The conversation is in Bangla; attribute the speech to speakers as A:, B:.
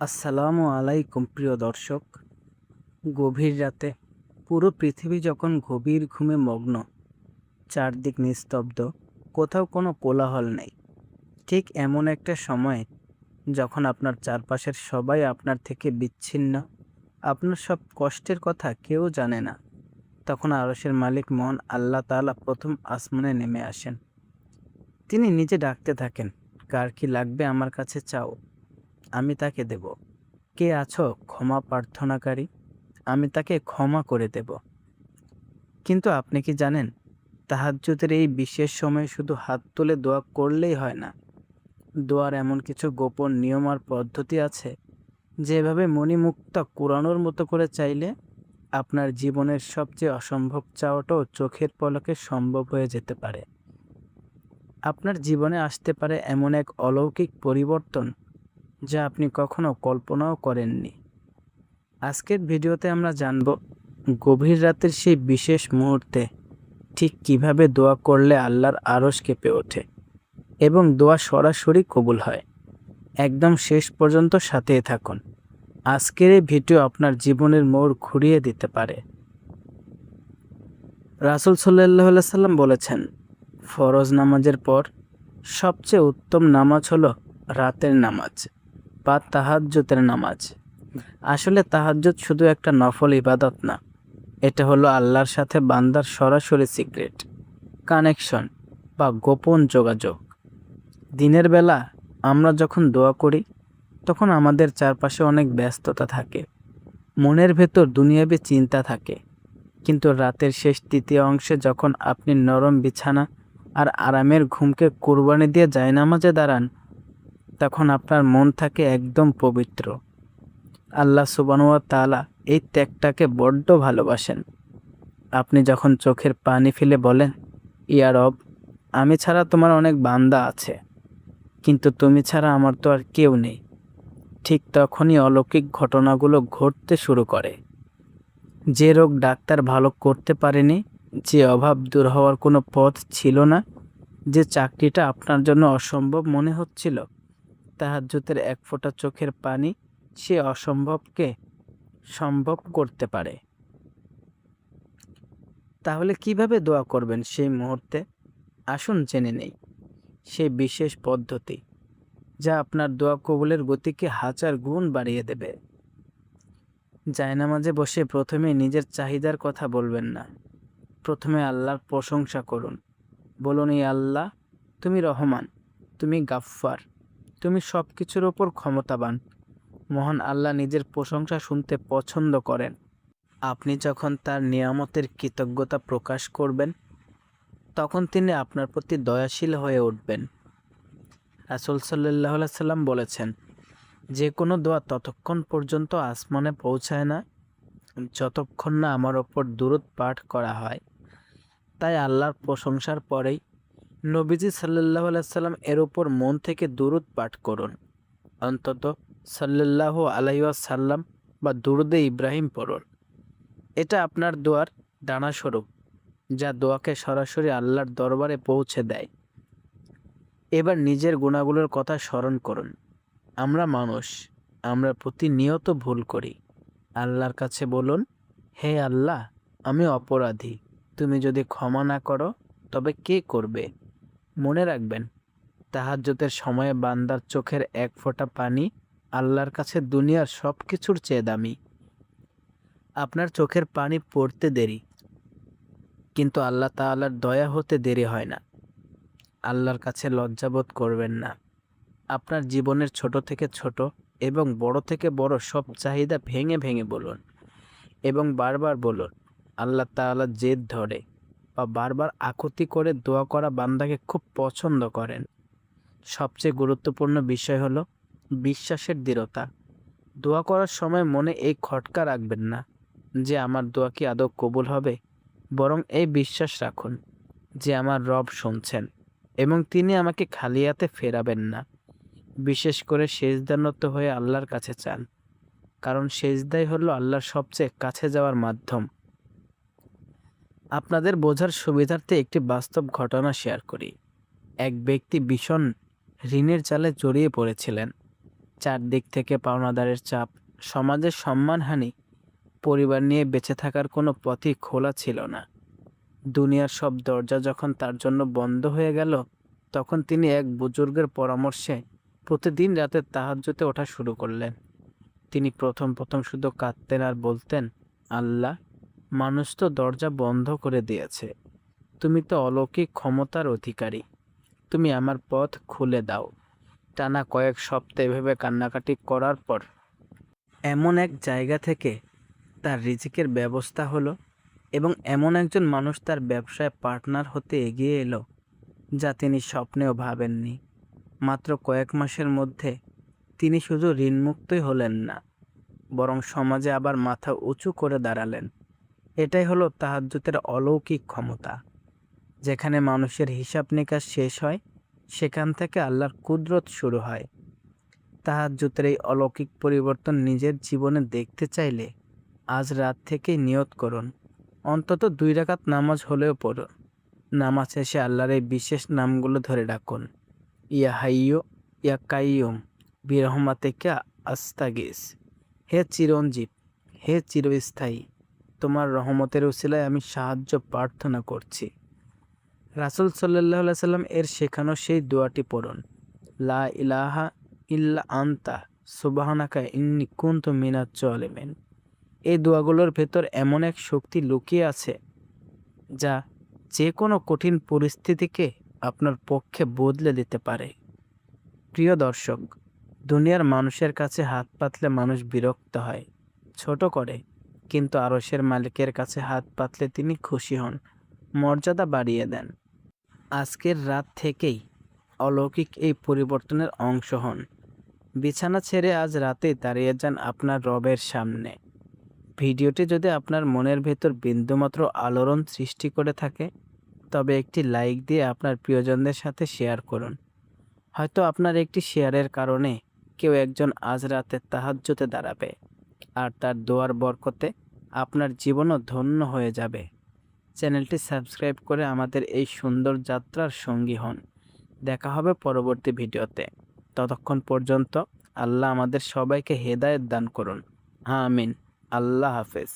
A: আসসালামু আলাইকুম প্রিয় দর্শক। গভীর রাতে পুরো পৃথিবী যখন গভীর ঘুমে মগ্ন, চারদিক নিস্তব্ধ, কোথাও কোনো কোলাহল নেই, ঠিক এমন একটা সময় যখন আপনার চারপাশের সবাই আপনার থেকে বিচ্ছিন্ন, আপনার সব কষ্টের কথা কেউ জানে না, তখন আরশের মালিক মহান আল্লাহ তাআলা প্রথম আসমানে নেমে আসেন। তিনি নিজে ডাকতে থাকেন, কার কি লাগবে আমার কাছে চাও, আমি তাকে দেব। কে আছো ক্ষমা প্রার্থনাকারী, আমি তাকে ক্ষমা করে দেব। কিন্তু আপনি কি জানেন, তাহাজ্জুদের এই বিশেষ সময়ে শুধু হাত তুলে দোয়া করলেই হয় না। দোয়ার এমন কিছু গোপন নিয়ম আর পদ্ধতি আছে, যেভাবে মণিমুক্তা কুরানোর মতো করে চাইলে আপনার জীবনের সবচেয়ে অসম্ভব চাওয়াটাও চোখের পলকে সম্ভব হয়ে যেতে পারে। আপনার জীবনে আসতে পারে এমন এক অলৌকিক পরিবর্তন, যা আপনি কখনো কল্পনাও করেননি। আজকের ভিডিওতে আমরা জানব, গভীর রাতের সেই বিশেষ মুহূর্তে ঠিক কিভাবে দোয়া করলে আল্লাহর আরশ কেঁপে ওঠে এবং দোয়া সরাসরি কবুল হয়। একদম শেষ পর্যন্ত সাথেই থাকুন। আজকের এই ভিডিও আপনার জীবনের মোড় ঘুরিয়ে দিতে পারে। রাসূল সাল্লাল্লাহু আলাইহি সাল্লাম বলেছেন, ফরজ নামাজের পর সবচেয়ে উত্তম নামাজ হলো রাতের নামাজ বা তাহাজ্জুদের নামাজ। আসলে তাহাজ্জুদ শুধু একটা নফল ইবাদত না, এটা হলো আল্লাহর সাথে বান্দার সরাসরি সিক্রেট কানেকশন বা গোপন যোগাযোগ। দিনের বেলা আমরা যখন দোয়া করি, তখন আমাদের চারপাশে অনেক ব্যস্ততা থাকে, মনের ভেতর দুনিয়াবি চিন্তা থাকে। কিন্তু রাতের শেষ তৃতীয় অংশে যখন আপনি নরম বিছানা আর আরামের ঘুমকে কুরবানি দিয়ে জায়নামাজে দাঁড়ান, তখন আপনার মন থাকে একদম পবিত্র। আল্লাহ সুবহানাহু ওয়া তাআলা এই ত্যাগটাকে বড্ড ভালোবাসেন। আপনি যখন চোখের পানি ফেলে বলেন, ইয়া রব, আমি ছাড়া তোমার অনেক বান্দা আছে, কিন্তু তুমি ছাড়া আমার তো আর কেউ নেই, ঠিক তখনই অলৌকিক ঘটনাগুলো ঘটতে শুরু করে। যে রোগ ডাক্তার ভালো করতে পারেনি, যে অভাব দূর হওয়ার কোনো পথ ছিল না, যে চাকরিটা আপনার জন্য অসম্ভব মনে হচ্ছিল, তাহাজ্জুদের এক ফোঁটা চোখের পানি সে অসম্ভবকে সম্ভব করতে পারে। তাহলে কিভাবে দোয়া করবেন সেই মুহূর্তে? আসুন জেনে নেই সেই বিশেষ পদ্ধতি, যা আপনার দোয়া কবুলের গতিকে হাজার গুণ বাড়িয়ে দেবে। জায়নামাজে বসে প্রথমে নিজের চাহিদার কথা বলবেন না। প্রথমে আল্লাহর প্রশংসা করুন। বলুন, এই আল্লাহ, তুমি রহমান, তুমি গাফফার, তুমি সব কিছুর ওপর ক্ষমতাবান। মহান আল্লাহ নিজের প্রশংসা শুনতে পছন্দ করেন। আপনি যখন তার নিয়ামতের কৃতজ্ঞতা প্রকাশ করবেন, তখন তিনি আপনার প্রতি দয়াশীল হয়ে উঠবেন। রাসূল সাল্লাল্লাহু আলাইহি সাল্লাম বলেছেন, যে কোনো দোয়া ততক্ষণ পর্যন্ত আসমানে পৌঁছায় না, যতক্ষণ না আমার ওপর দুরূদ পাঠ করা হয়। তাই আল্লাহর প্রশংসার পরেই নবীজি সাল্লাল্লাহু আলাইহি সাল্লাম এর ওপর মন থেকে দুরূদ পাঠ করুন। অন্তত সাল্লাল্লাহু আলাইহি ওয়াসাল্লাম বা দুরূদে ইব্রাহিম পড়ুন। এটা আপনার দোয়ার ডানাস্বরূপ, যা দোয়াকে সরাসরি আল্লাহর দরবারে পৌঁছে দেয়। এবার নিজের গুনাহগুলোর কথা স্মরণ করুন। আমরা মানুষ, আমরা প্রতিনিয়ত ভুল করি। আল্লাহর কাছে বলুন, হে আল্লাহ, আমি অপরাধী, তুমি যদি ক্ষমা না করো তবে কে করবে? মনে রাখবেন, তাহাজ্জুদের সময়ে বান্দার চোখের এক ফোঁটা পানি আল্লাহর কাছে দুনিয়ার সব কিছুর চেয়ে দামি। আপনার চোখের পানি পড়তে দেরি, কিন্তু আল্লাহ তাআলার দয়া হতে দেরি হয় না। আল্লাহর কাছে লজ্জাবোধ করবেন না। আপনার জীবনের ছোট থেকে ছোট এবং বড় থেকে বড় সব চাহিদা ভেঙে ভেঙে বলুন এবং বারবার বলুন। আল্লাহ তাআলা জেদ ধরে বা বারবার আকুতি করে দোয়া করা বান্দাকে খুব পছন্দ করেন। সবচেয়ে গুরুত্বপূর্ণ বিষয় হলো বিশ্বাসের দৃঢ়তা। দোয়া করার সময় মনে এই খটকা রাখবেন না যে আমার দোয়া কি আদৌ কবুল হবে, বরং এই বিশ্বাস রাখুন যে আমার রব শুনছেন এবং তিনি আমাকে খালি হাতে ফেরাবেন না। বিশেষ করে সেজদানত হয়ে আল্লাহর কাছে চান, কারণ সেজদাই হলো আল্লাহর সবচেয়ে কাছে যাওয়ার মাধ্যম। আপনাদের বোঝার সুবিধার্থে একটি বাস্তব ঘটনা শেয়ার করি। এক ব্যক্তি ভীষণ ঋণের জালে জড়িয়ে পড়েছিলেন। চারদিক থেকে পাওনাদারের চাপ, সমাজের সম্মানহানি, পরিবার নিয়ে বেঁচে থাকার কোনো পথই খোলা ছিল না। দুনিয়ার সব দরজা যখন তার জন্য বন্ধ হয়ে গেল, তখন তিনি এক বুজুর্গের পরামর্শে প্রতিদিন রাতে তাহাজ্জুদে ওঠা শুরু করলেন। তিনি প্রথম শুধু কাঁদতেন আর বলতেন, আল্লাহ, মানুষ তো দরজা বন্ধ করে দিয়েছে, তুমি তো অলৌকিক ক্ষমতার অধিকারী, তুমি আমার পথ খুলে দাও। টানা কয়েক সপ্তাহ এভাবে কান্নাকাটি করার পর এমন এক জায়গা থেকে তার রিজিকের ব্যবস্থা হলো এবং এমন একজন মানুষ তার ব্যবসায় পার্টনার হতে এগিয়ে এলো যা তিনি স্বপ্নেও ভাবেননি। মাত্র কয়েক মাসের মধ্যে তিনি শুধু ঋণমুক্তই হলেন না, বরং সমাজে আবার মাথা উঁচু করে দাঁড়ালেন। এটাই হলো তাহাজ্জুদের অলৌকিক ক্ষমতা। যেখানে মানুষের হিসাব নিকাশ শেষ হয়, সেখান থেকে আল্লাহর কুদরত শুরু হয়। তাহাজ্জুদের এই অলৌকিক পরিবর্তন নিজের জীবনে দেখতে চাইলে আজ রাত থেকেই নিয়ত করুন, অন্তত 2 রাকাত নামাজ হলেও পড়ুন। নামাজ শেষে আল্লাহর এই বিশেষ নামগুলো ধরে ডাকুন, ইয়া হাইয়্যু ইয়া কাইয়্যুম বিরহমাতিকা আস্তাগিস। হে চিরঞ্জীব, হে চিরস্থায়ী, তোমার রহমতের উসিলায় আমি সাহায্য প্রার্থনা করছি। রাসূল সাল্লাল্লাহু আলাইহি সাল্লাম এর শেখানো সেই দোয়াটি পড়ুন, লা ইলাহা ইল্লা আনতা সুবহানাকা ইন্নী কুনতু মিনাজ জালিমিন। এই দোয়াগুলোর ভেতর এমন এক শক্তি লুকিয়ে আছে যা যে কোনো কঠিন পরিস্থিতিকে আপনার পক্ষে বদলে দিতে পারে। প্রিয় দর্শক, দুনিয়ার মানুষের কাছে হাত পাতলে মানুষ বিরক্ত হয়, ছোট করে, কিন্তু আরশের মালিকের কাছে হাত পাতলে তিনি খুশি হন, মর্যাদা বাড়িয়ে দেন। আজকের রাত থেকেই অলৌকিক এই পরিবর্তনের অংশ হন। বিছানা ছেড়ে আজ রাতেই দাঁড়িয়ে যান আপনার রবের সামনে। ভিডিওটি যদি আপনার মনের ভেতর বিন্দুমাত্র আলোড়ন সৃষ্টি করে থাকে, তবে একটি লাইক দিয়ে আপনার প্রিয়জনদের সাথে শেয়ার করুন। হয়তো আপনার একটি শেয়ারের কারণে কেউ একজন আজ রাতে তাহাজ্জুদে দাঁড়াবে, আর তার দোয়ার বরকতে আপনার জীবনও ধন্য হয়ে যাবে। চ্যানেলটি সাবস্ক্রাইব করে আমাদের এই সুন্দর যাত্রার সঙ্গী হন। দেখা হবে পরবর্তী ভিডিওতে। ততক্ষণ পর্যন্ত আল্লাহ আমাদের সবাইকে হেদায়েত দান করুন। আমিন। আল্লাহ হাফেজ।